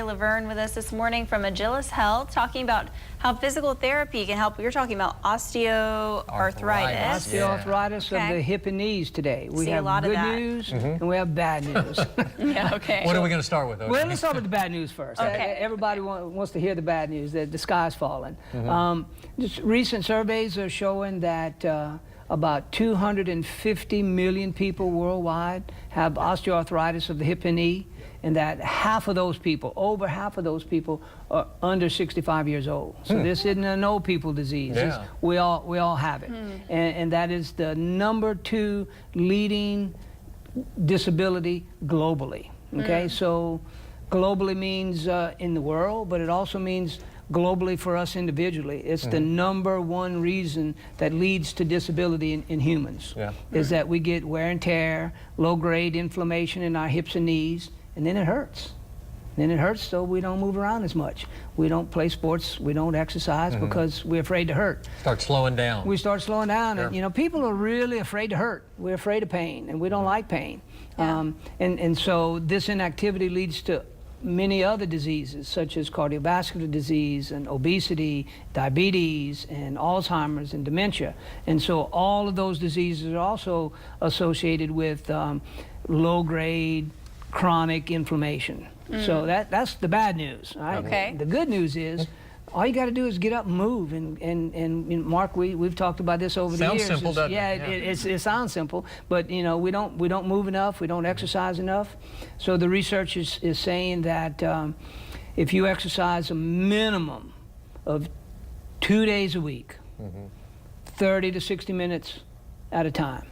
Laverne with us this morning from Agilis Health, talking about how physical therapy can help. You're talking about osteoarthritis. Osteoarthritis of the hip and knees today. We have good news and we have bad news. Yeah, okay. What are we going to start with? Well, let's start with the bad news first. Okay. Everybody wants to hear the bad news, that the sky's falling. Just recent surveys are showing that about 250 million people worldwide have osteoarthritis of the hip and knee, and that half of those people, over half of those people, are under 65 years old. So this isn't an old people disease. Yeah. We all have it. And that is the #2 leading disability globally. Okay, so globally means in the world, but it also means globally for us individually. It's the #1 reason that leads to disability in humans, is that we get wear and tear, low-grade inflammation in our hips and knees, and then it hurts. Then it hurts, so we don't move around as much. We don't play sports, we don't exercise because we're afraid to hurt. Start slowing down. We start slowing down, and you know, people are really afraid to hurt. We're afraid of pain, and we don't like pain. And so this inactivity leads to many other diseases, such as cardiovascular disease and obesity, diabetes, and Alzheimer's and dementia. And so all of those diseases are also associated with low-grade chronic inflammation. So that's the bad news. Right? Okay. The good news is all you got to do is get up and move. And Mark, we've talked about this over the years. Sounds simple, doesn't it? It sounds simple, but you know, we don't move enough. We don't exercise enough. So the research is saying that if you exercise a minimum of 2 days a week, 30 to 60 minutes at a time,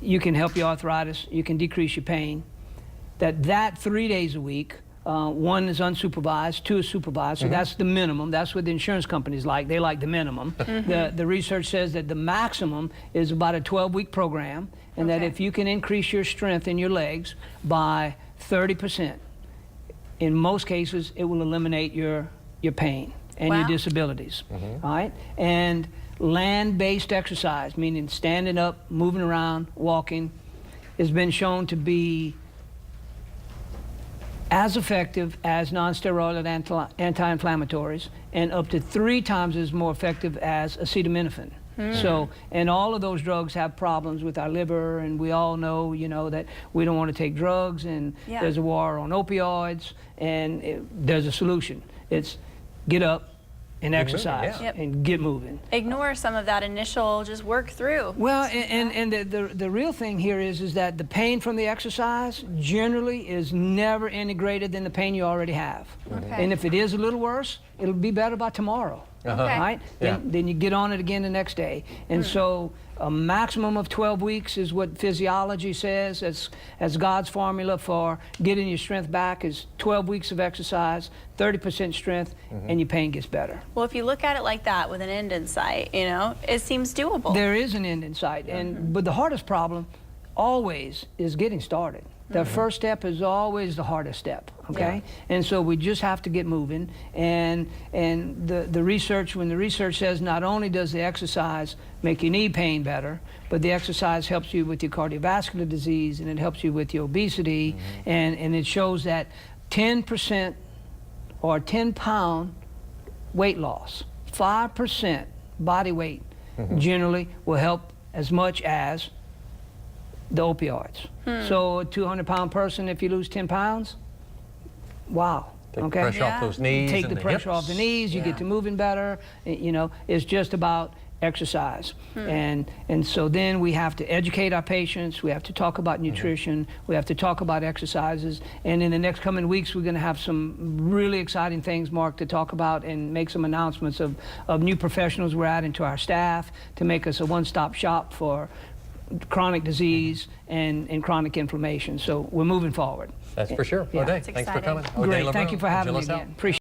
you can help your arthritis. You can decrease your pain. That 3 days a week. 1 is unsupervised, 2 is supervised, so that's the minimum. That's what the insurance companies like. They like the minimum. The research says that the maximum is about a 12-week program, and that if you can increase your strength in your legs by 30%, in most cases, it will eliminate your pain and your disabilities. All right? And land-based exercise, meaning standing up, moving around, walking, has been shown to be as effective as non-steroidal anti-inflammatories, and up to 3 times as more effective as acetaminophen. So, and all of those drugs have problems with our liver, and we all know, you know, that we don't want to take drugs, and there's a war on opioids, and there's a solution. It's get up and exercise and get moving. Ignore some of that initial, just work through. Well, and the real thing here is that the pain from the exercise generally is never any greater than the pain you already have. And if it is a little worse, it'll be better by tomorrow. Right? Then you get on it again the next day. And so a maximum of 12 weeks is what physiology says as God's formula for getting your strength back is 12 weeks of exercise, 30% strength, and your pain gets better. Well, if you look at it like that with an end in sight, you know, it seems doable. There is an end in sight, but the hardest problem always is getting started. The first step is always the hardest step, okay? And so we just have to get moving. And the research, when the research says not only does the exercise make your knee pain better, but the exercise helps you with your cardiovascular disease, and it helps you with your obesity, and it shows that 10% or 10-pound weight loss, 5% body weight generally will help as much as the opioids. So a 200-pound person, if you lose 10 pounds, wow. Take the pressure off those knees. Take the pressure off the knees, you get to moving better. You know, it's just about exercise. And so then we have to educate our patients, we have to talk about nutrition, we have to talk about exercises, and in the next coming weeks we're going to have some really exciting things, Mark, to talk about and make some announcements of new professionals we're adding to our staff to make us a one-stop shop for chronic disease and chronic inflammation. So we're moving forward. That's for sure. O'Day, thanks for coming. Great, thank you for having me again. Appreciate it.